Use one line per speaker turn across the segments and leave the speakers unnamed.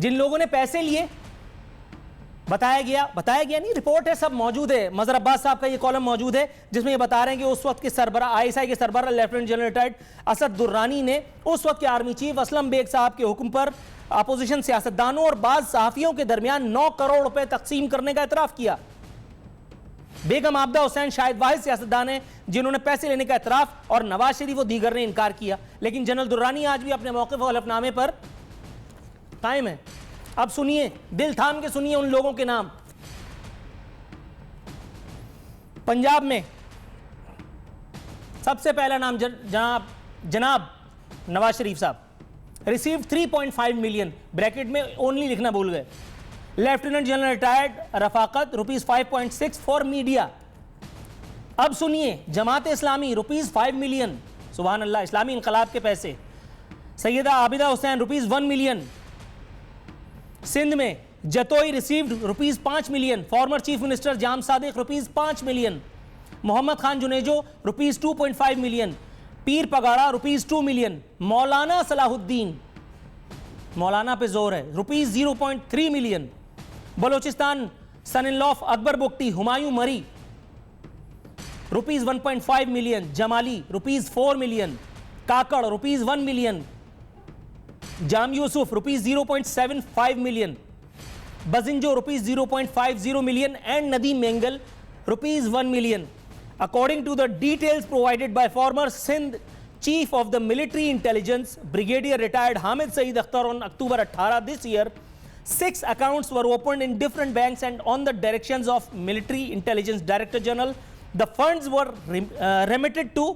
جن لوگوں نے پیسے لیے بتایا گیا نہیں، رپورٹ ہے، سب موجود ہے. مظہر عباس صاحب کا یہ کالم موجود ہے جس میں یہ بتا رہے ہیں کہ اس وقت کے سربراہ ISI کے سربراہ lieutenant general retired Asad Durrani نے اس وقت کے آرمی چیف اسلم بیگ صاحب کے حکم پر اپوزیشن سیاستدانوں اور بعض صحافیوں کے درمیان 9 کروڑ روپے تقسیم کرنے کا اعتراف کیا. بیگم عابدہ حسین شاید واحد سیاستدان ہیں جنہوں نے پیسے لینے کا اعتراف، اور نواز شریف و دیگر نے انکار کیا. لیکن جنرل درانی آج بھی اپنے موقف و حلف نامے پر قائم ہے. اب سنیے، دل تھام کے سنیے ان لوگوں کے نام. پنجاب میں سب سے پہلا نام جناب نواز شریف صاحب، ریسیو 3.5 ملین، بریکٹ میں اونلی لکھنا بھول گئے. لیفٹیننٹ جنرل ریٹائرڈ رفاقت ₹5.6 فار میڈیا. اب سنیے، جماعت اسلامی ₹5 ملین، سبحان اللہ، اسلامی انقلاب کے پیسے. سیدہ عابدہ حسین ₹1 ملین. سندھ میں Jatoi received ₹5 million. Former chief minister Jam Sadiq ₹5 million. Muhammad Khan Junejo ₹2.5 million. Pir Pagara ₹2 million. Maulana Salahuddin, Maulana پہ زور ہے، ₹0.3 million. Balochistan son in law of Akbar Bugti Humayun Marri ₹1.5 million. Jamali ₹4 million. Kakar ₹1 million. Jam Yousuf ₹0.75 million. Bizenjo ₹0.50 million. And Nadeem Mengal ₹1 million. According to the details provided by former Sindh Chief of the Military Intelligence, Brigadier retired Hamid Saeed Akhtar, on October 18 this year, 6 accounts were opened in different banks and on the directions of Military Intelligence Director General. The funds were remitted to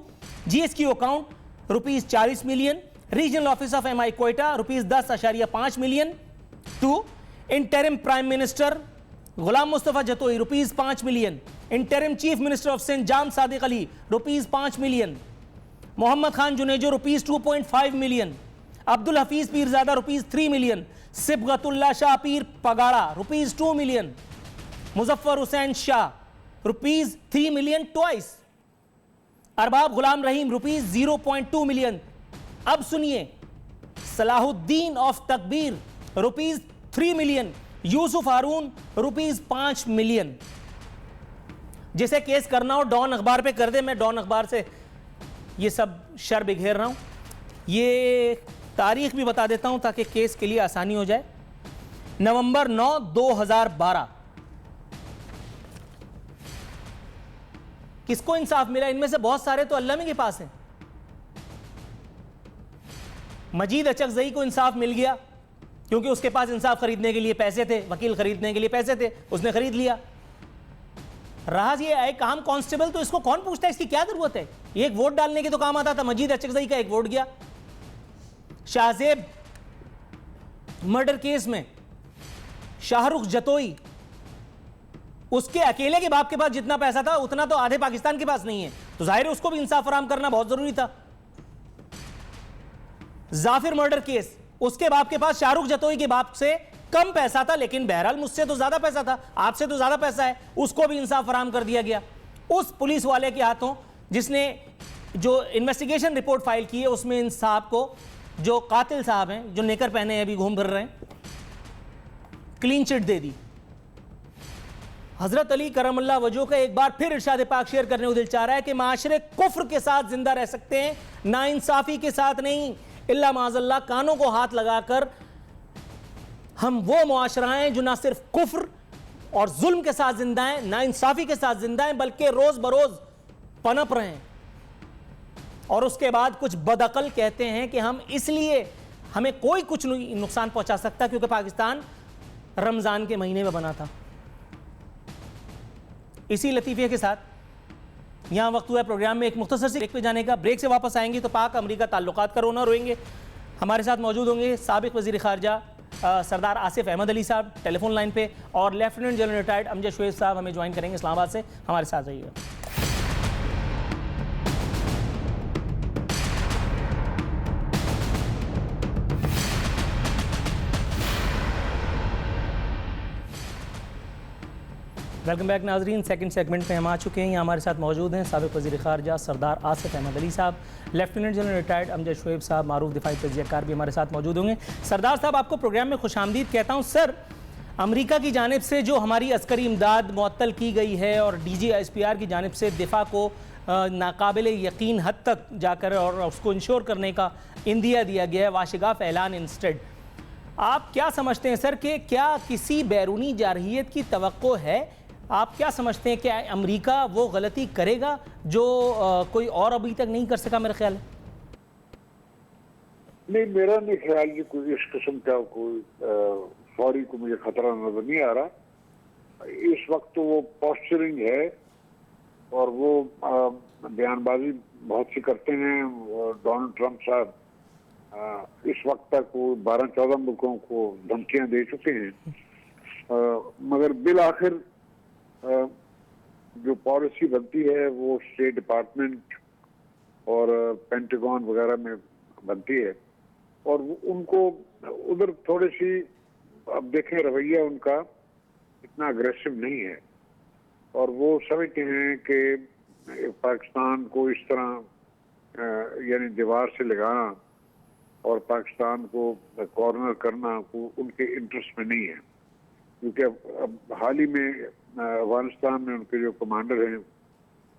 GSQ account ₹40 million, Regional Office of MI Quetta ₹10.5 million, to Interim Prime Minister Ghulam Mustafa Jatoi ₹5 million, Interim Chief Minister of Sindh Jam Sadiq Ali ₹5 million, Muhammad Khan Junejo ₹2.5 million, Abdul Hafiz Pirzada ₹3 million, Sibghatullah Shah Pir Pagada ₹2 million, Muzaffar Hussain Shah ₹3 million twice, Arbab Ghulam Rahim ₹0.2 million. اب سنیے، صلاح الدین of تکبیر ₹3 million. یوسف Haroon ₹5 million. جسے case کرنا ہو Dawn اخبار پہ کر دے. میں ڈان اخبار سے یہ سب شر بگھیر رہا ہوں. یہ تاریخ بھی بتا دیتا ہوں تاکہ کیس کے لیے آسانی ہو جائے. نومبر 9 2012. کس کو انصاف ملا؟ ان میں سے بہت سارے تو علامہ کے پاس ہیں. مجید اچکزئی کو انصاف مل گیا کیونکہ اس کے پاس انصاف خریدنے کے لیے پیسے تھے، وکیل خریدنے کے لیے پیسے تھے، اس نے خرید لیا. رہا یہ ایک عام کانسٹیبل، تو اس کو کون پوچھتا ہے؟ اس کی کیا ضرورت ہے؟ یہ ایک ووٹ ڈالنے کے تو کام آتا تھا. مجید اچکزئی کا ایک ووٹ گیا. شاہ زیب مرڈر کیس میں شاہ رخ جتوئی، اس کے اکیلے کے باپ کے پاس جتنا پیسہ تھا اتنا تو آدھے پاکستان کے پاس نہیں ہے، تو ظاہر ہے اس کو بھی انصاف فراہم کرنا بہت ضروری تھا. ظافر مرڈر کیس، اس کے باپ کے پاس شاہ رخ جتوئی کے باپ سے کم پیسہ تھا، لیکن بہرحال مجھ سے تو زیادہ پیسہ تھا، آپ سے تو زیادہ پیسہ ہے، اس کو بھی انصاف فراہم کر دیا گیا. اس پولیس والے کے ہاتھوں جس نے جو انویسٹیگیشن رپورٹ فائل کی ہے اس میں ان صاحب کو، جو قاتل صاحب ہیں، جو نیکر پہنے ہیں ابھی گھوم پھر رہے ہیں، کلین چٹ دے دی. حضرت علی کرم اللہ وجہہ کا ایک بار پھر ارشاد پاک شیئر کرنے کو دل چاہ رہا ہے کہ معاشرے کفر کے ساتھ زندہ رہ سکتے ہیں، ناانصافی کے ساتھ نہیں. اللہ معاذ اللہ، کانوں کو ہاتھ لگا کر ہم وہ معاشرہ ہیں جو نہ صرف کفر اور ظلم کے ساتھ زندہ ہیں، ناانصافی کے ساتھ زندہ ہیں، بلکہ روز بروز پنپ رہے ہیں. اور اس کے بعد کچھ بدعقل کہتے ہیں کہ ہم اس لیے ہمیں کوئی کچھ نقصان پہنچا سکتا کیونکہ پاکستان رمضان کے مہینے میں بنا تھا. اسی لطیفے کے ساتھ یہاں وقت ہوا ہے پروگرام میں ایک مختصر سی بریک پہ جانے کا. بریک سے واپس آئیں گے تو پاک امریکہ تعلقات کا رونا روئیں گے. ہمارے ساتھ موجود ہوں گے سابق وزیر خارجہ سردار آصف احمد علی صاحب ٹیلی فون لائن پہ، اور لیفٹیننٹ جنرل ریٹائرڈ امجد شعیب صاحب ہمیں جوائن کریں گے اسلام آباد سے. ہمارے ساتھ رہیے گا. ویلکم بیک ناظرین، سیکنڈ سیگمنٹ میں ہم آ چکے ہیں. یہاں ہمارے ساتھ موجود ہیں سابق وزیر خارجہ سردار آصف احمد علی صاحب، لیفٹیننٹ جنرل ریٹائرڈ امجد شعیب صاحب، معروف دفاعی تجزیہ کار بھی ہمارے ساتھ موجود ہوں گے. سردار صاحب، آپ کو پروگرام میں خوش آمدید کہتا ہوں. سر، امریکہ کی جانب سے جو ہماری عسکری امداد معطل کی گئی ہے اور DGSPR کی جانب سے دفاع کو ناقابل یقین حد تک جا کر اور اس کو انشور کرنے کا عندیہ دیا گیا ہے، واشگاف اعلان انسٹیڈ، آپ کیا سمجھتے ہیں سر کہ کیا کسی بیرونی جارحیت کی توقع ہے؟ آپ کیا سمجھتے ہیں کہ امریکہ وہ غلطی کرے گا جو کوئی اور ابھی تک نہیں کر سکا؟ میرا خیال ہے
نہیں، میرا نہیں خیال کہ کوئی اس قسم کا کوئی فوری کو مجھے خطرہ نظر نہیں آ رہا. اس وقت تو وہ پوسچرنگ ہے اور وہ بیان بازی بہت سی کرتے ہیں. ڈونلڈ ٹرمپ صاحب اس وقت تک وہ 12-14 ملکوں کو دھمکیاں دے چکے ہیں، مگر بالآخر جو پالیسی بنتی ہے وہ اسٹیٹ ڈپارٹمنٹ اور پینٹاگون وغیرہ میں بنتی ہے، اور ان کو ادھر تھوڑی سی اب دیکھیں رویہ ان کا اتنا اگریسو نہیں ہے، اور وہ سمجھتے ہیں کہ پاکستان کو اس طرح یعنی دیوار سے لگانا اور پاکستان کو کارنر کرنا ان کے انٹرسٹ میں نہیں ہے. کیونکہ اب حال ہی میں افغانستان میں ان کے جو کمانڈر ہیں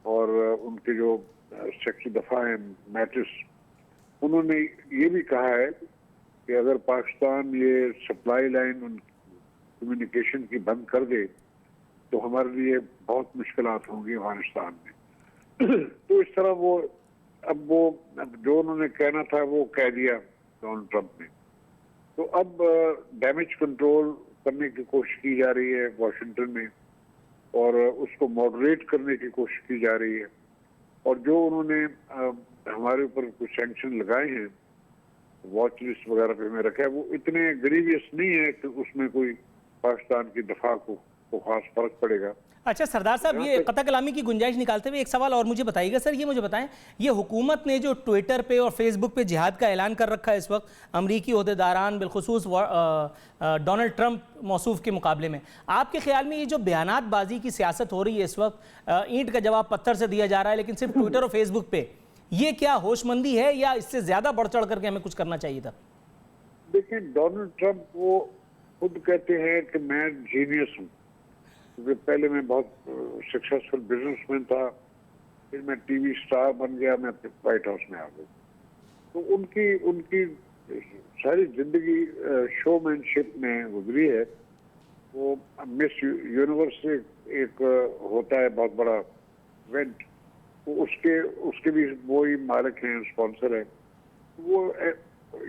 اور ان کے جو سیکٹری دفاع ہیں میٹس، انہوں نے یہ بھی کہا ہے کہ اگر پاکستان یہ سپلائی لائن کمیونیکیشن کی بند کر دے تو ہمارے لیے بہت مشکلات ہوں گی افغانستان میں. تو اس طرح وہ جو انہوں نے کہنا تھا وہ کہہ دیا ڈونلڈ ٹرمپ نے. تو اب ڈیمیج کنٹرول کرنے کی کوشش کی جا رہی ہے واشنگٹن میں، اور اس کو ماڈریٹ کرنے کی کوشش کی جا رہی ہے. اور جو انہوں نے ہمارے اوپر کچھ سینکشن لگائے ہیں، واچ لسٹ وغیرہ پہ ہمیں رکھا ہے، وہ اتنے گریویس نہیں ہے کہ اس میں کوئی پاکستان کی دفاع کو خاص فرق پڑے گا.
اچھا سردار صاحب، یہ قطع کلامی کی گنجائش نکالتے ہوئے ایک سوال اور مجھے بتائیے گا. سر یہ مجھے بتائیں، یہ حکومت نے جو ٹویٹر پہ اور فیس بک پہ جہاد کا اعلان کر رکھا ہے اس وقت امریکی عہدیداران بالخصوص ڈونلڈ ٹرمپ موصوف کے مقابلے میں، آپ کے خیال میں یہ جو بیانات بازی کی سیاست ہو رہی ہے اس وقت، اینٹ کا جواب پتھر سے دیا جا رہا ہے لیکن صرف ٹویٹر اور فیس بک پہ، یہ کیا ہوش مندی ہے یا اس سے زیادہ بڑھ چڑھ کر کے ہمیں کچھ کرنا چاہیے تھا؟
دیکھیں، ڈونلڈ ٹرمپ وہ خود کہتے ہیں کہ میں جینیس ہوں، کیونکہ پہلے میں بہت سکسیسفل بزنس مین تھا، پھر میں ٹی وی اسٹار بن گیا، میں وائٹ ہاؤس میں آ گئی. تو ان کی ساری زندگی شو مین شپ میں گزری ہے. وہ مس یونیورس ایک ہوتا ہے بہت بڑا ایونٹ، اس کے بھی وہی مالک ہیں، اسپانسر ہیں. وہ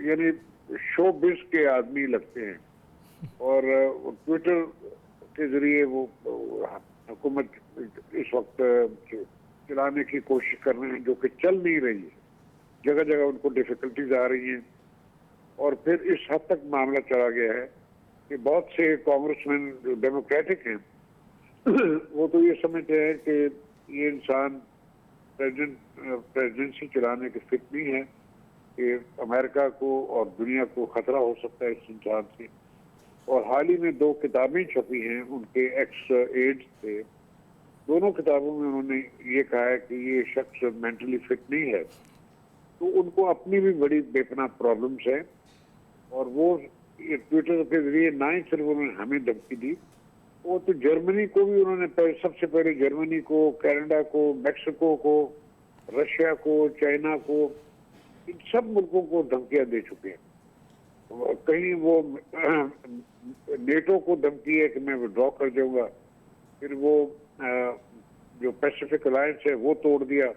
یعنی شو بز کے آدمی لگتے ہیں، اور ٹویٹر کے ذریعے وہ حکومت اس وقت چلانے کی کوشش کر رہے ہیں، جو کہ چل نہیں رہی ہے. جگہ جگہ ان کو ڈیفیکلٹیز آ رہی ہیں، اور پھر اس حد تک معاملہ چلا گیا ہے کہ بہت سے کانگریس مین جو ڈیموکریٹک ہیں وہ تو یہ سمجھتے ہیں کہ یہ انسان پریزیڈنسی چلانے کے فٹ نہیں ہے، کہ امریکہ کو اور دنیا کو خطرہ ہو سکتا ہے اس انسان سے. اور حال ہی میں 2 کتابیں چھپی ہیں ان کے ایکس ایڈ سے. دونوں کتابوں میں انہوں نے یہ کہا ہے کہ یہ شخص مینٹلی فٹ نہیں ہے. تو ان کو اپنی بھی بڑی بے پناہ پرابلمس ہیں، اور وہ ٹویٹر کے ذریعے نہ ہی صرف انہوں نے ہمیں دھمکی دی، وہ تو جرمنی کو بھی انہوں نے سب سے پہلے جرمنی کو، کینیڈا کو، میکسیکو کو، رشیا کو، چائنا کو، ان سب ملکوں کو دھمکیاں دے چکے ہیں. کہیں وہ نیٹو کو دھمکی ہے کہ میں وڈرا کر جاؤں گا، پھر وہ جو پیسیفک الائنس ہے وہ توڑ دیا،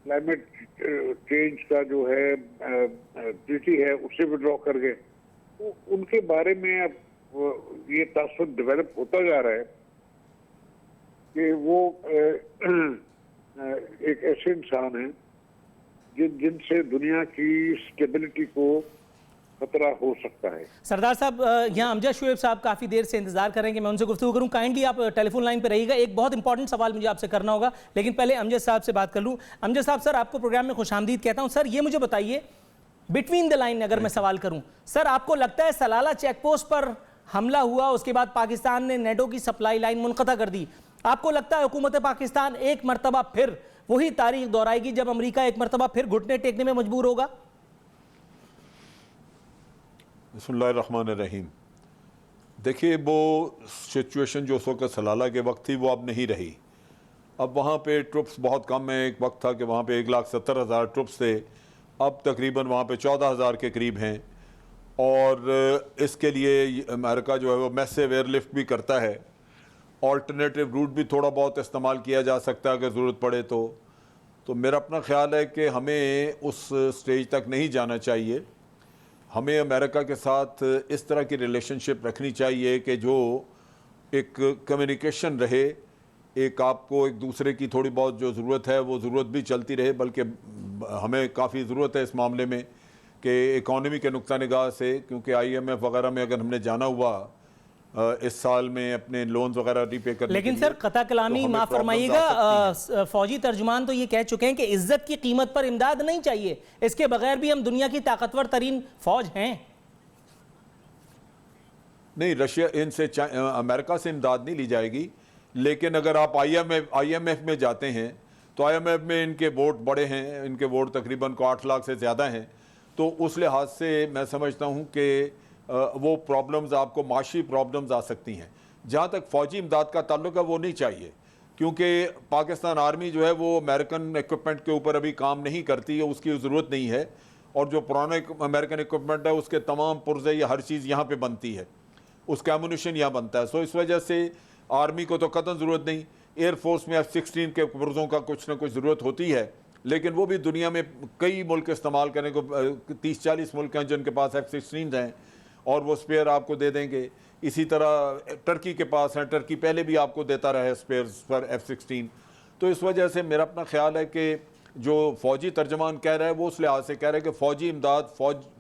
کلائمیٹ چینج کا جو ہے ٹریٹی ہے اسے وڈرا کر گئے. تو ان کے بارے میں اب یہ تاثر ڈیولپ ہوتا جا رہا ہے کہ وہ ایک ایسے انسان ہیں جن سے دنیا کی اسٹیبلٹی کو خطرہ ہو سکتا ہے.
سردار صاحب، یہاں امجد شعیب صاحب کافی دیر سے انتظار کر رہے ہیں کہ میں ان سے گفتگو کروں. کائنڈلی آپ ٹیلی فون لائن پہ رہیے گا، ایک بہت امپورٹنٹ سوال مجھے آپ سے کرنا ہوگا، لیکن پہلے امجد صاحب سے بات کر لوں. امجد صاحب، سر آپ کو پروگرام میں خوش آمدید کہتا ہوں. سر یہ مجھے بتائیے، بٹوین دا لائن اگر میں سوال کروں، سر آپ کو لگتا ہے سلالہ چیک پوسٹ پر حملہ ہوا اس کے بعد پاکستان نے نیٹو کی سپلائی لائن منقطع کر دی. آپ کو لگتا ہے حکومت پاکستان ایک مرتبہ پھر وہی تاریخ دہرائے گی جب امریکہ ایک مرتبہ پھر گھٹنے ٹیکنے میں مجبور ہوگا؟
بسم اللہ الرحمن الرحیم. دیکھیے وہ سچویشن جو اس وقت سلالہ کے وقت تھی وہ اب نہیں رہی. اب وہاں پہ ٹرپس بہت کم ہیں. ایک وقت تھا کہ وہاں پہ 1,70,000 ٹرپس تھے, اب تقریباً وہاں پہ 14,000 کے قریب ہیں. اور اس کے لیے امریکہ جو ہے وہ میسیو ایئر لفٹ بھی کرتا ہے. آلٹرنیٹیو روٹ بھی تھوڑا بہت استعمال کیا جا سکتا ہے اگر ضرورت پڑے تو میرا اپنا خیال ہے کہ ہمیں اس سٹیج تک نہیں جانا چاہیے. ہمیں امریکہ کے ساتھ اس طرح کی ریلیشن شپ رکھنی چاہیے کہ جو ایک کمیونیکیشن رہے, ایک آپ کو ایک دوسرے کی تھوڑی بہت جو ضرورت ہے وہ ضرورت بھی چلتی رہے. بلکہ ہمیں کافی ضرورت ہے اس معاملے میں کہ اکانومی کے نقطہ نگاہ سے, کیونکہ IMF وغیرہ میں اگر ہم نے جانا ہوا اس سال میں اپنے لونز وغیرہ ری پے کرنے,
لیکن سر قطع کلامی معاف فرمائیے گا, فوجی ترجمان تو یہ کہہ چکے ہیں کہ عزت کی قیمت پر امداد نہیں چاہیے, اس کے بغیر بھی ہم دنیا کی طاقتور ترین فوج ہیں.
نہیں, رشیا ان سے امریکہ سے امداد نہیں لی جائے گی. لیکن اگر آپ IMF میں جاتے ہیں تو IMF میں ان کے ووٹ بڑے ہیں, ان کے ووٹ تقریباً 8 لاکھ سے زیادہ ہیں. تو اس لحاظ سے میں سمجھتا ہوں کہ وہ پرابلمز آپ کو معاشی پرابلمز آ سکتی ہیں. جہاں تک فوجی امداد کا تعلق ہے وہ نہیں چاہیے, کیونکہ پاکستان آرمی جو ہے وہ امریکن ایکوپمنٹ کے اوپر ابھی کام نہیں کرتی ہے, اس کی ضرورت نہیں ہے. اور جو پرانا امریکن ایکوپمنٹ ہے اس کے تمام پرزے یا ہر چیز یہاں پہ بنتی ہے, اس کا ایمونیشن یہاں بنتا ہے. سو اس وجہ سے آرمی کو تو قطعاً ضرورت نہیں. ایئر فورس میں F-16 کے پرزوں کا کچھ نہ کچھ ضرورت ہوتی ہے, لیکن وہ بھی دنیا میں کئی ملک استعمال کرنے کو 30-40 ملک ہیں جن کے پاس F-16 ہیں اور وہ سپیئر آپ کو دے دیں گے. اسی طرح ٹرکی کے پاس ہیں, ٹرکی پہلے بھی آپ کو دیتا رہا ہے سپیئرز پر F-16. تو اس وجہ سے میرا اپنا خیال ہے کہ جو فوجی ترجمان کہہ رہا ہے وہ اس لحاظ سے کہہ رہا ہے کہ فوجی امداد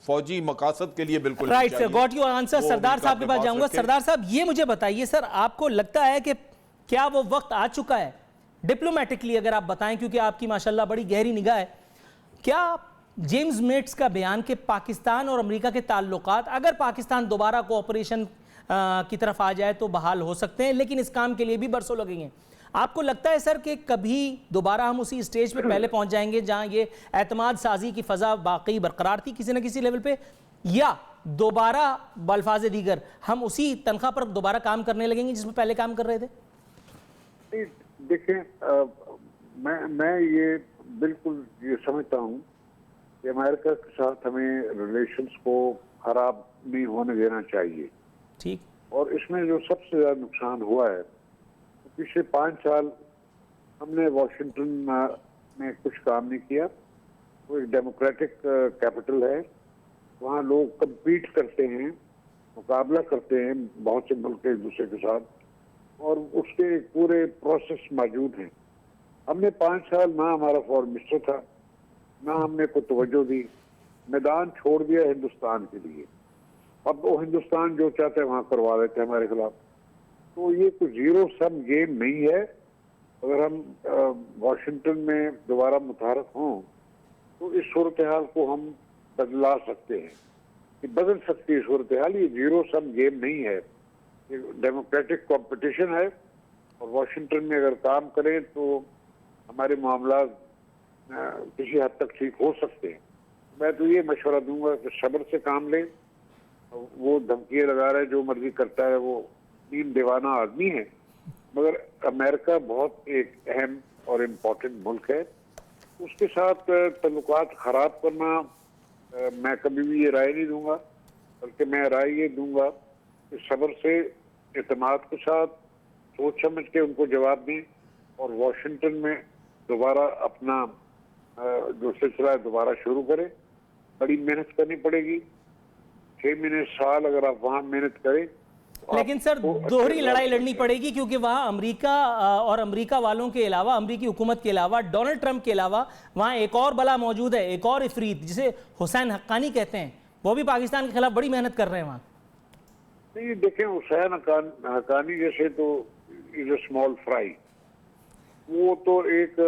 فوجی مقاصد کے لیے بالکل نہیں چاہیے.
Right sir, got your answer. سردار صاحب کے پاس جاؤں گا. سردار صاحب یہ مجھے بتائیے سر, آپ کو لگتا ہے کہ کیا وہ وقت آ چکا ہے ڈپلومیٹکلی, اگر آپ بتائیں کیونکہ آپ کی ماشاءاللہ بڑی گہری نگاہ ہے, کیا جیمز میٹس کا بیان کہ پاکستان اور امریکہ کے تعلقات اگر پاکستان دوبارہ کوآپریشن کی طرف آ جائے تو بحال ہو سکتے ہیں, لیکن اس کام کے لیے بھی برسوں لگیں گے, آپ کو لگتا ہے سر کہ کبھی دوبارہ ہم اسی اسٹیج پہ پہلے پہنچ جائیں گے جہاں یہ اعتماد سازی کی فضا باقی برقرار تھی کسی نہ کسی لیول پہ, یا دوبارہ بالفاظ دیگر ہم اسی تنخواہ پر دوبارہ کام کرنے لگیں گے جس میں پہلے کام کر رہے تھے؟
دیکھیں, میں یہ بالکل یہ سمجھتا ہوں کہ امریکہ کے ساتھ ہمیں ریلیشنز کو خراب نہیں ہونے دینا چاہیے.
ٹھیک.
اور اس میں جو سب سے زیادہ نقصان ہوا ہے, پچھلے 5 سال ہم نے واشنگٹن میں کچھ کام نہیں کیا. وہ ایک ڈیموکریٹک کیپٹل ہے, وہاں لوگ کمپیٹ کرتے ہیں, مقابلہ کرتے ہیں بہت سے ملک ایک دوسرے کے ساتھ, اور اس کے پورے پروسیس موجود ہیں. ہم نے 5 سال نہ ہمارا فورن منسٹر تھا, نہ ہم نے کوئی توجہ دی, میدان چھوڑ دیا ہندوستان کے لیے. اب وہ ہندوستان جو چاہتے ہیں وہاں کروا دیتے ہیں ہمارے خلاف. تو یہ کوئی زیرو سم گیم نہیں ہے. اگر ہم واشنگٹن میں دوبارہ متحرک ہوں تو اس صورتحال کو ہم بدلا سکتے ہیں, کہ بدل سکتی ہے صورتحال. یہ زیرو سم گیم نہیں ہے, یہ ڈیموکریٹک کمپٹیشن ہے, اور واشنگٹن میں اگر کام کریں تو ہمارے معاملات کسی حد تک ٹھیک ہو سکتے ہیں. میں تو یہ مشورہ دوں گا کہ صبر سے کام لیں. وہ دھمکیاں لگا رہا ہے, جو مرضی کرتا ہے, وہ دین دیوانہ آدمی ہے, مگر امریکہ بہت ایک اہم اور امپورٹنٹ ملک ہے. اس کے ساتھ تعلقات خراب کرنا میں کبھی بھی یہ رائے نہیں دوں گا, بلکہ میں رائے یہ دوں گا کہ صبر سے, اعتماد کے ساتھ, سوچ سمجھ کے ان کو جواب دیں, اور واشنگٹن میں دوبارہ اپنا جو سلسلہ ہے دوبارہ شروع کریں. بڑی محنت کرنی پڑے گی, 6 مہینے سال اگر آپ وہاں محنت کریں.
لیکن سر دوہری لڑائی لڑنی پڑے گی, کیونکہ وہاں امریکہ اور امریکہ والوں کے علاوہ, امریکی حکومت کے علاوہ, ڈونلڈ ٹرمپ کے علاوہ وہاں ایک اور بلا موجود ہے, ایک اور عفریت جسے حسین حقانی کہتے ہیں, وہ بھی پاکستان کے خلاف بڑی محنت کر رہے ہیں وہاں.
نہیں دیکھیں, حسین حقانی جیسے تو از اے اسمال فرائی. وہ تو ایک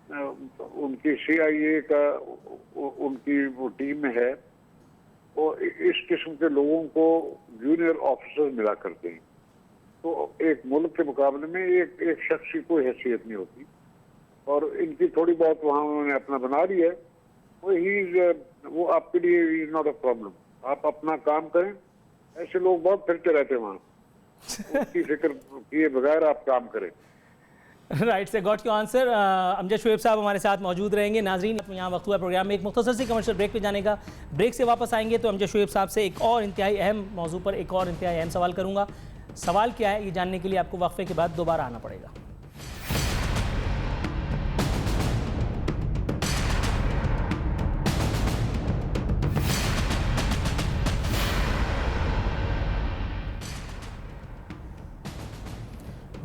ان کی CIA کا ان کی وہ ٹیم میں ہے, اور اس قسم کے لوگوں کو جونیئر آفیسر ملا کرتے ہیں. تو ایک ملک کے مقابلے میں ایک شخص کی کوئی حیثیت نہیں ہوتی. اور ان کی تھوڑی بہت وہاں انہوں نے اپنا بنا لی ہے, وہ آپ کے لیے از ناٹ اے پرابلم. آپ اپنا کام کریں. ایسے لوگ بہت پھرتے رہتے ہیں وہاں, اس کی فکر کیے بغیر آپ کام کریں.
رائٹ سے گاٹ یور آنسر. امجد شعیب صاحب ہمارے ساتھ موجود رہیں گے. ناظرین یہاں وقت ہوا پروگرام میں ایک مختصر سی کمرشل بریک پہ جانے کا. بریک سے واپس آئیں گے تو امجد شعیب صاحب سے ایک اور انتہائی اہم موضوع پر ایک اور انتہائی اہم سوال کروں گا. سوال کیا ہے یہ جاننے کے لیے آپ کو وقفے کے بعد دوبارہ آنا پڑے گا.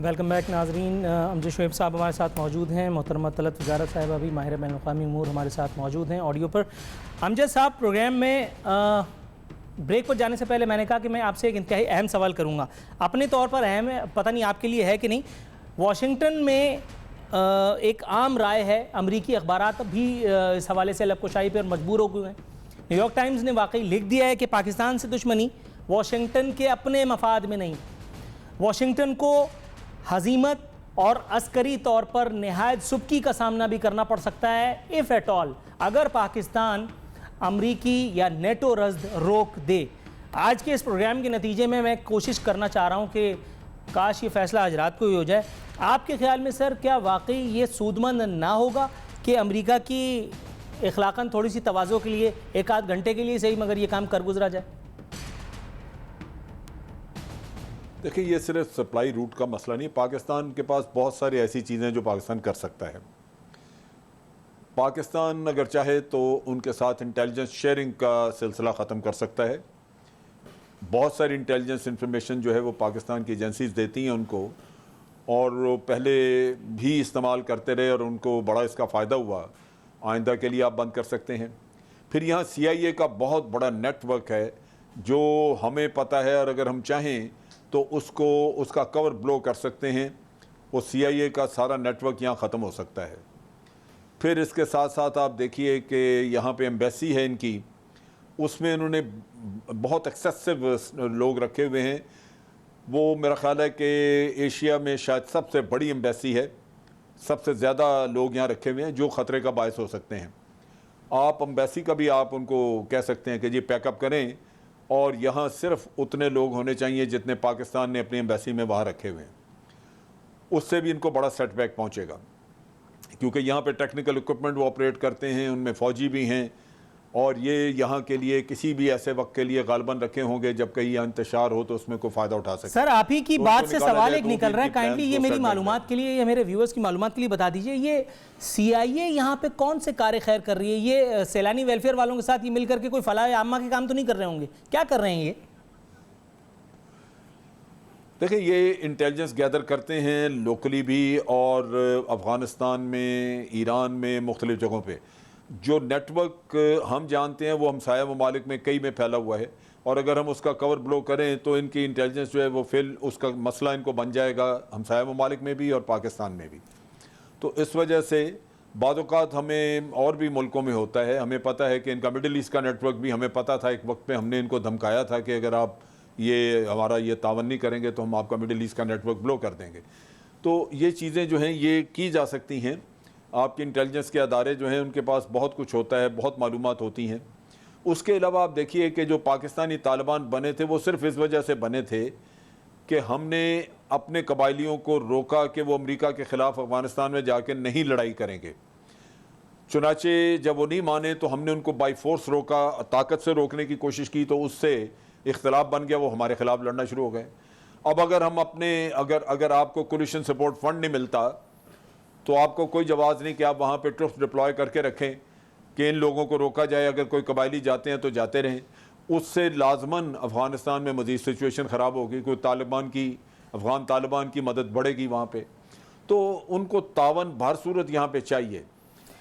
ویلکم بیک ناظرین. امجد شعیب صاحب ہمارے ساتھ موجود ہیں. محترمہ طلعت وزارت صاحبہ بھی ماہر بین الاقوامی امور ہمارے ساتھ موجود ہیں آڈیو پر. امجد صاحب پروگرام میں بریک پر جانے سے پہلے میں نے کہا کہ میں آپ سے ایک انتہائی اہم سوال کروں گا. اپنے طور پر اہم ہے, پتہ نہیں آپ کے لیے ہے کہ نہیں. واشنگٹن میں ایک عام رائے ہے, امریکی اخبارات بھی اس حوالے سے لب کشائی پر مجبور ہو گئے ہیں. نیو یارک ٹائمز نے واقعی لکھ دیا ہے کہ پاکستان سے دشمنی واشنگٹن کے اپنے مفاد میں نہیں. واشنگٹن کو ہزیمت اور عسکری طور پر نہایت سبکی کا سامنا بھی کرنا پڑ سکتا ہے if at all, اگر پاکستان امریکی یا نیٹو رزد روک دے. آج کے اس پروگرام کے نتیجے میں کوشش کرنا چاہ رہا ہوں کہ کاش یہ فیصلہ آج رات کو ہی ہو جائے. آپ کے خیال میں سر کیا واقعی یہ سودمند نہ ہوگا کہ امریکہ کی اخلاقاً تھوڑی سی تواضع کے لیے ایک آدھ گھنٹے کے لیے صحیح مگر یہ کام کر گزرا جائے؟
دیکھیں یہ صرف سپلائی روٹ کا مسئلہ نہیں. پاکستان کے پاس بہت ساری ایسی چیزیں جو پاکستان کر سکتا ہے. پاکستان اگر چاہے تو ان کے ساتھ انٹیلیجنس شیئرنگ کا سلسلہ ختم کر سکتا ہے. بہت ساری انٹیلیجنس انفارمیشن جو ہے وہ پاکستان کی ایجنسیز دیتی ہیں ان کو, اور وہ پہلے بھی استعمال کرتے رہے اور ان کو بڑا اس کا فائدہ ہوا. آئندہ کے لیے آپ بند کر سکتے ہیں. پھر یہاں CIA کا بہت بڑا نیٹ ورک ہے جو ہمیں پتہ ہے, اور اگر ہم چاہیں تو اس کا کور بلو کر سکتے ہیں. وہ CIA کا سارا نیٹ ورک یہاں ختم ہو سکتا ہے. پھر اس کے ساتھ ساتھ آپ دیکھیے کہ یہاں پہ ایمبیسی ہے ان کی, اس میں انہوں نے بہت ایکسیسو لوگ رکھے ہوئے ہیں. وہ میرا خیال ہے کہ ایشیا میں شاید سب سے بڑی ایمبیسی ہے. سب سے زیادہ لوگ یہاں رکھے ہوئے ہیں جو خطرے کا باعث ہو سکتے ہیں. آپ ایمبیسی کا بھی آپ ان کو کہہ سکتے ہیں کہ جی پیک اپ کریں, اور یہاں صرف اتنے لوگ ہونے چاہیے جتنے پاکستان نے اپنی ایمبیسی میں وہاں رکھے ہوئے ہیں. اس سے بھی ان کو بڑا سیٹ بیک پہنچے گا, کیونکہ یہاں پہ ٹیکنیکل اکوپمنٹ وہ آپریٹ کرتے ہیں, ان میں فوجی بھی ہیں, اور یہ یہاں کے لیے کسی بھی ایسے وقت کے لیے غالباً رکھے ہوں گے جب کہیں انتشار ہو تو اس میں کوئی فائدہ اٹھا سکے.
سر آپ ہی کی بات سے سوال ایک نکل رہا ہے, کائنڈلی یہ میری معلومات کے لیے یا میرے ویورز کی معلومات کے لیے بتا دیجئے, یہ CIA یہاں پہ کون سے کار خیر کر رہی ہے؟ یہ سیلانی ویلفیئر والوں کے ساتھ یہ مل کر کے کوئی فلاح عامہ کے کام تو نہیں کر رہے ہوں گے؟ کیا کر رہے ہیں یہ؟
دیکھیں یہ انٹیلیجنس گیدر کرتے ہیں لوکلی بھی, اور افغانستان میں, ایران میں, مختلف جگہوں پہ. جو نیٹ ورک ہم جانتے ہیں وہ ہمسایہ ممالک میں کئی میں پھیلا ہوا ہے, اور اگر ہم اس کا کور بلو کریں تو ان کی انٹیلیجنس جو ہے وہ اس کا مسئلہ ان کو بن جائے گا ہمسایہ ممالک میں بھی اور پاکستان میں بھی. تو اس وجہ سے بعض اوقات ہمیں اور بھی ملکوں میں ہوتا ہے, ہمیں پتہ ہے کہ ان کا مڈل ایسٹ کا نیٹ ورک بھی ہمیں پتہ تھا. ایک وقت پہ ہم نے ان کو دھمکایا تھا کہ اگر آپ ہمارا یہ تعاون نہیں کریں گے تو ہم آپ کا مڈل ایسٹ کا نیٹ ورک بلو کر دیں گے. تو یہ چیزیں جو ہیں یہ کی جا سکتی ہیں. آپ کی انٹیلیجنس کے ادارے جو ہیں ان کے پاس بہت کچھ ہوتا ہے, بہت معلومات ہوتی ہیں. اس کے علاوہ آپ دیکھیے کہ جو پاکستانی طالبان بنے تھے وہ صرف اس وجہ سے بنے تھے کہ ہم نے اپنے قبائلیوں کو روکا کہ وہ امریکہ کے خلاف افغانستان میں جا کے نہیں لڑائی کریں گے. چنانچہ جب وہ نہیں مانے تو ہم نے ان کو بائی فورس روکا, طاقت سے روکنے کی کوشش کی, تو اس سے اختلاف بن گیا, وہ ہمارے خلاف لڑنا شروع ہو گئے. اب اگر ہم اگر آپ کو کولیشن سپورٹ فنڈ نہیں ملتا تو آپ کو کوئی جواز نہیں کہ آپ وہاں پہ ٹروپس ڈپلوائے کر کے رکھیں کہ ان لوگوں کو روکا جائے. اگر کوئی قبائلی جاتے ہیں تو جاتے رہیں. اس سے لازماً افغانستان میں مزید سچویشن خراب ہوگی. کوئی افغان طالبان کی مدد بڑھے گی وہاں پہ, تو ان کو تعاون بہر صورت یہاں پہ چاہیے.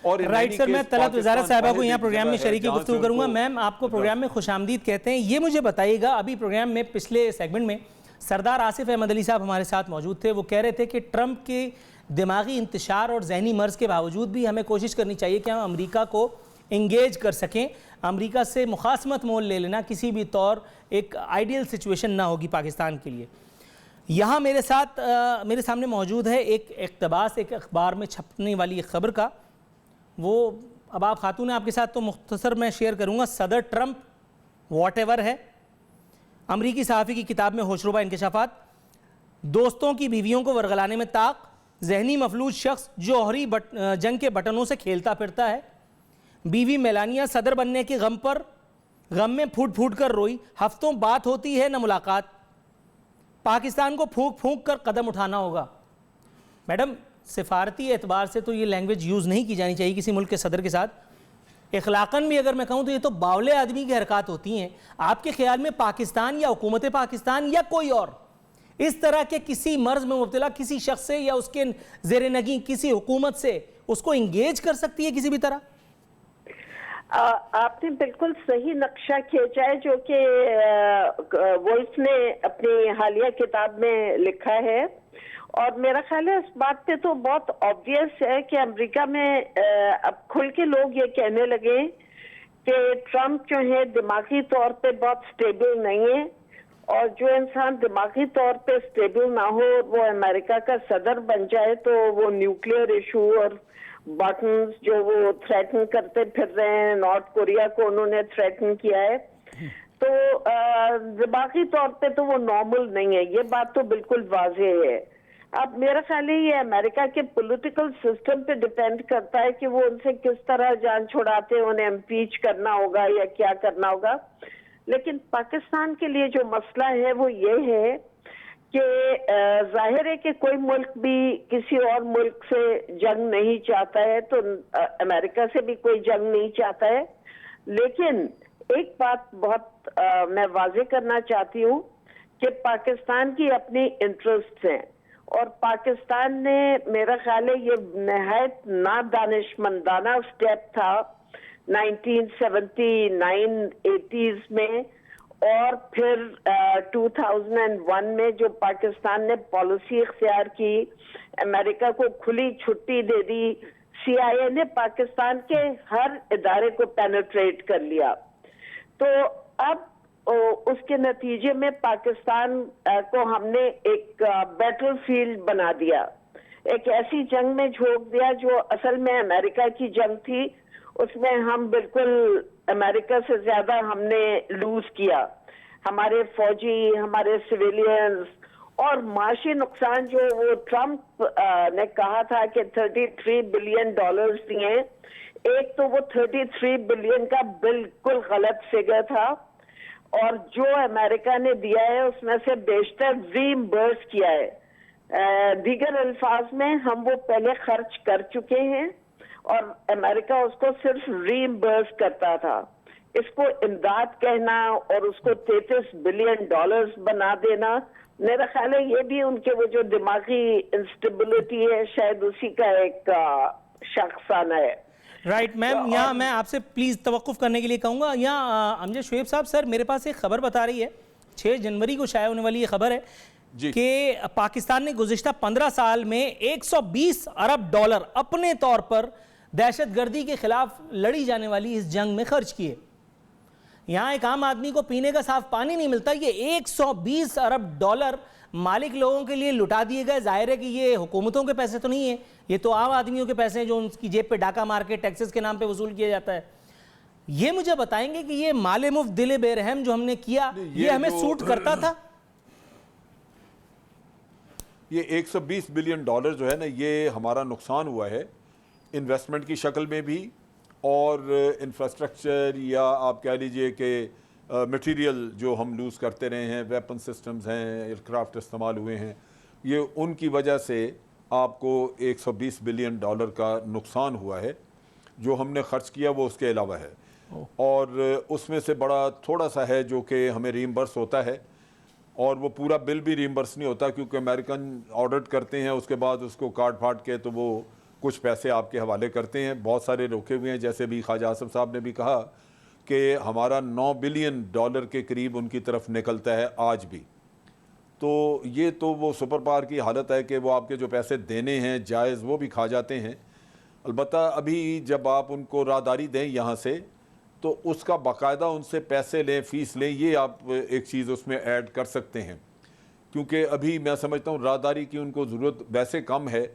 اور
رائٹ سر, میں طلعت وزارت صاحبہ کو یہاں پروگرام میں شریک گفتگو کروں گا. میم آپ کو پروگرام میں خوش آمدید کہتے ہیں. یہ مجھے بتائیے گا, ابھی پروگرام میں پچھلے سیگمنٹ میں سردار آصف احمد علی صاحب ہمارے ساتھ موجود تھے. وہ کہہ رہے تھے کہ ٹرمپ کے دماغی انتشار اور ذہنی مرض کے باوجود بھی ہمیں کوشش کرنی چاہیے کہ ہم امریکہ کو انگیج کر سکیں. امریکہ سے مخاصمت مول لے لینا کسی بھی طور ایک آئیڈیل سچویشن نہ ہوگی پاکستان کے لیے. یہاں میرے سامنے موجود ہے ایک اقتباس ایک اخبار میں چھپنے والی ایک خبر کا. وہ اب آپ خاتون ہیں، آپ کے ساتھ تو مختصر میں شیئر کروں گا. صدر ٹرمپ واٹ ایور ہے، امریکی صحافی کی کتاب میں ہوشربا انکشافات. دوستوں کی بیویوں کو ورغلانے میں طاق، ذہنی مفلوج شخص جوہری جنگ کے بٹنوں سے کھیلتا پھرتا ہے. بیوی میلانیا صدر بننے کے غم میں پھوٹ پھوٹ کر روئی. ہفتوں بات ہوتی ہے نہ ملاقات. پاکستان کو پھونک پھونک کر قدم اٹھانا ہوگا. میڈم، سفارتی اعتبار سے تو یہ لینگویج یوز نہیں کی جانی چاہیے کسی ملک کے صدر کے ساتھ. اخلاقاً بھی اگر میں کہوں تو یہ تو باولے آدمی کی حرکات ہوتی ہیں. آپ کے خیال میں پاکستان یا حکومت پاکستان یا کوئی اور اس طرح کے کسی مرض میں مبتلا کسی شخص سے یا اس کے زیر نگیں کسی حکومت سے اس کو انگیج کر سکتی ہے کسی بھی طرح؟
آپ نے بالکل صحیح نقشہ کھینچا ہے جو کہ وولف نے اپنی حالیہ کتاب میں لکھا ہے. اور میرا خیال ہے اس بات پہ تو بہت آبویس ہے کہ امریکہ میں اب کھل کے لوگ یہ کہنے لگے کہ ٹرمپ جو ہے دماغی طور پہ بہت سٹیبل نہیں ہے، اور جو انسان دماغی طور پہ سٹیبل نہ ہو وہ امریکہ کا صدر بن جائے تو وہ نیوکلیئر ایشو اور بٹنز جو وہ تھریٹن کرتے پھر رہے ہیں، نارتھ کوریا کو انہوں نے تھریٹن کیا ہے، تو دماغی طور پہ تو وہ نارمل نہیں ہے. یہ بات تو بالکل واضح ہے. اب میرا خیال ہے یہ امریکہ کے پولیٹیکل سسٹم پہ ڈیپینڈ کرتا ہے کہ وہ ان سے کس طرح جان چھڑاتے ہیں، انہیں امپیچ کرنا ہوگا یا کیا کرنا ہوگا. لیکن پاکستان کے لیے جو مسئلہ ہے وہ یہ ہے کہ ظاہر ہے کہ کوئی ملک بھی کسی اور ملک سے جنگ نہیں چاہتا ہے، تو امریکہ سے بھی کوئی جنگ نہیں چاہتا ہے. لیکن ایک بات بہت میں واضح کرنا چاہتی ہوں کہ پاکستان کی اپنی انٹرسٹ ہیں، اور پاکستان نے میرا خیال ہے یہ نہایت نادانشمندانہ سٹیپ تھا 1979 80s میں، اور پھر 2001 میں جو پاکستان نے پالیسی اختیار کی، امریکہ کو کھلی چھٹی دے دی، CIA نے پاکستان کے ہر ادارے کو پینیٹریٹ کر لیا. تو اب اس کے نتیجے میں پاکستان کو ہم نے ایک بیٹل فیلڈ بنا دیا، ایک ایسی جنگ میں جھونک دیا جو اصل میں امریکہ کی جنگ تھی. اس میں ہم بالکل امریکہ سے زیادہ ہم نے لوز کیا. ہمارے فوجی، ہمارے سویلینز، اور معاشی نقصان جو وہ ٹرمپ نے کہا تھا کہ $33 بلین دیے، ایک تو وہ 33 بلین کا بالکل غلط فگر تھا، اور جو امریکہ نے دیا ہے اس میں سے بیشتر ریمبرس کیا ہے. دیگر الفاظ میں ہم وہ پہلے خرچ کر چکے ہیں اور امریکہ اس کو صرف ریمبرس کرتا تھا. اس کو امداد کہنا اور اس کو $33 بلین بنا دینا، میرا خیال ہے یہ بھی ان کے وہ جو دماغی انسٹیبلٹی ہے شاید اسی کا ایک شخصانہ ہے.
رائٹ میم، یہاں میں آپ سے پلیز توقف کرنے کے لیے کہوں گا. یہاں امجد شعیب صاحب، سر میرے پاس ایک خبر بتا رہی ہے، 6 جنوری کو شائع ہونے والی یہ خبر ہے کہ پاکستان نے گزشتہ 15 سال میں $120 ارب اپنے طور پر دہشت گردی کے خلاف لڑی جانے والی اس جنگ میں خرچ کیے. یہاں ایک عام آدمی کو پینے کا صاف پانی نہیں ملتا، یہ $120 ارب مالک لوگوں کے لیے لٹا دیے گئے. ظاہر ہے کہ یہ حکومتوں کے پیسے تو نہیں ہیں، یہ تو عام آدمیوں کے پیسے ہیں جو ان کی جیب پہ ڈاکہ مار کے ٹیکسز کے نام پہ وصول کیا جاتا ہے. یہ مجھے بتائیں گے کہ یہ مال مفت دل بے رحم جو ہم نے کیا یہ ہمیں سوٹ کرتا تھا؟
یہ $120 بلین جو ہے نا، یہ ہمارا نقصان ہوا ہے انویسٹمنٹ کی شکل میں بھی، اور انفراسٹرکچر یا آپ کہہ لیجئے کہ مٹیریل جو ہم لوز کرتے رہے ہیں، ویپن سسٹمز ہیں، ایئرکرافٹ استعمال ہوئے ہیں، یہ ان کی وجہ سے آپ کو $120 بلین کا نقصان ہوا ہے. جو ہم نے خرچ کیا وہ اس کے علاوہ ہے، اور اس میں سے بڑا تھوڑا سا ہے جو کہ ہمیں ریمبرس ہوتا ہے، اور وہ پورا بل بھی ریمبرس نہیں ہوتا کیونکہ امریکن آڈٹ کرتے ہیں، اس کے بعد اس کو کاٹ پھاٹ کے تو وہ کچھ پیسے آپ کے حوالے کرتے ہیں. بہت سارے روکے ہوئے ہیں، جیسے بھی خواجہ آصف صاحب نے بھی کہا کہ ہمارا $9 بلین کے قریب ان کی طرف نکلتا ہے آج بھی. تو یہ تو وہ سپر پاور کی حالت ہے کہ وہ آپ کے جو پیسے دینے ہیں جائز وہ بھی کھا جاتے ہیں. البتہ ابھی جب آپ ان کو راہداری دیں یہاں سے تو اس کا باقاعدہ ان سے پیسے لیں، فیس لیں، یہ آپ ایک چیز اس میں ایڈ کر سکتے ہیں، کیونکہ ابھی میں سمجھتا ہوں راہداری کی ان کو ضرورت ویسے کم ہے۔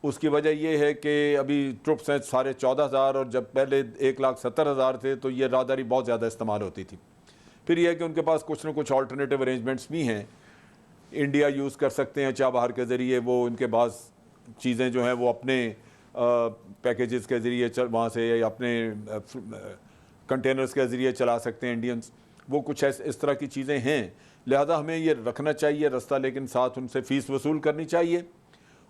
اس کی وجہ یہ ہے کہ ابھی ٹرپس ہیں 14,500 اور جب پہلے 1,70,000 تھے تو یہ راہداری بہت زیادہ استعمال ہوتی تھی۔ پھر یہ ہے کہ ان کے پاس کچھ نہ کچھ آلٹرنیٹیو ارینجمنٹس بھی ہیں، انڈیا یوز کر سکتے ہیں چابہار کے ذریعے، وہ ان کے بعض چیزیں جو ہیں وہ اپنے پیکیجز کے ذریعے وہاں سے یا اپنے کنٹینرز کے ذریعے چلا سکتے ہیں انڈینز، وہ کچھ اس طرح کی چیزیں ہیں۔ لہذا ہمیں یہ رکھنا چاہیے رستہ، لیکن ساتھ ان سے فیس وصول کرنی چاہیے،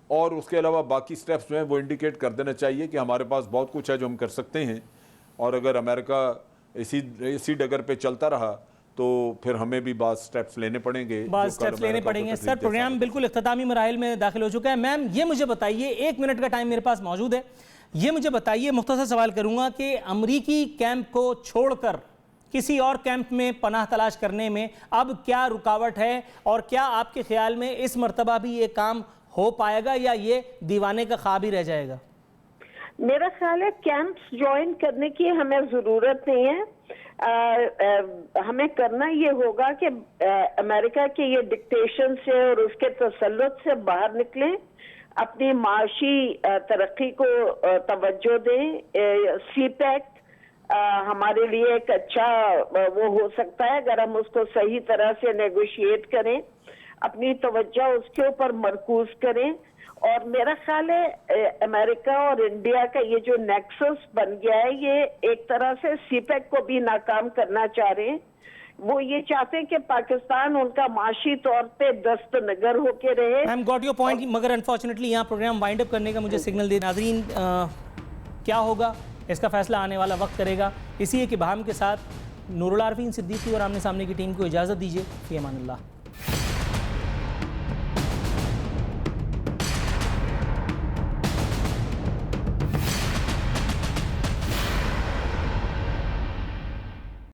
اور اس کے علاوہ باقی سٹیپس جو ہیں وہ انڈیکیٹ کر دینا چاہیے کہ ہمارے پاس بہت کچھ ہے جو ہم کر سکتے ہیں، اور اگر امریکہ اسی ڈگر پہ چلتا رہا تو پھر ہمیں بھی بعض سٹیپس لینے پڑیں گے۔
سر پروگرام بالکل اختتامی مراحل میں داخل ہو چکا ہے۔ میم یہ مجھے بتائیے، 1 منٹ کا ٹائم میرے پاس موجود ہے، یہ مجھے بتائیے، مختصر سوال کروں گا کہ امریکی کیمپ کو چھوڑ کر کسی اور کیمپ میں پناہ تلاش کرنے میں اب کیا رکاوٹ ہے، اور کیا آپ کے خیال میں اس مرتبہ بھی یہ کام ہو پائے گا یا یہ دیوانے کا خواب ہی رہ جائے گا؟
میرا خیال ہے کیمپس جوائن کرنے کی ہمیں ضرورت نہیں ہے، ہمیں کرنا یہ ہوگا کہ امریکہ کے یہ ڈکٹیشن سے اور اس کے تسلط سے باہر نکلیں، اپنی معاشی ترقی کو توجہ دیں۔ سی پیکٹ ہمارے لیے ایک اچھا وہ ہو سکتا ہے اگر ہم اس کو صحیح طرح سے نیگوشیٹ کریں، اپنی توجہ اس کے اوپر مرکوز کریں۔ اور میرا خیال ہے امریکہ اور انڈیا کا یہ جو نیکسس بن گیا ہے، یہ ایک طرح سے سی پیک کو بھی ناکام کرنا چاہ رہے ہیں۔ وہ یہ چاہتے ہیں کہ پاکستان ان کا معاشی طور پہ دست نگر ہو کے رہے۔
I'm got your point، مگر انفارچونیٹلی یہاں پروگرام وائنڈ اپ کرنے کا مجھے سگنل دے۔ ناظرین کیا ہوگا اس کا فیصلہ آنے والا وقت کرے گا۔ اسی ایک ابہام کے ساتھ نور العارفین صدیقی اور آمنے سامنے کی ٹیم کو اجازت دیجیے۔ فی امان اللہ۔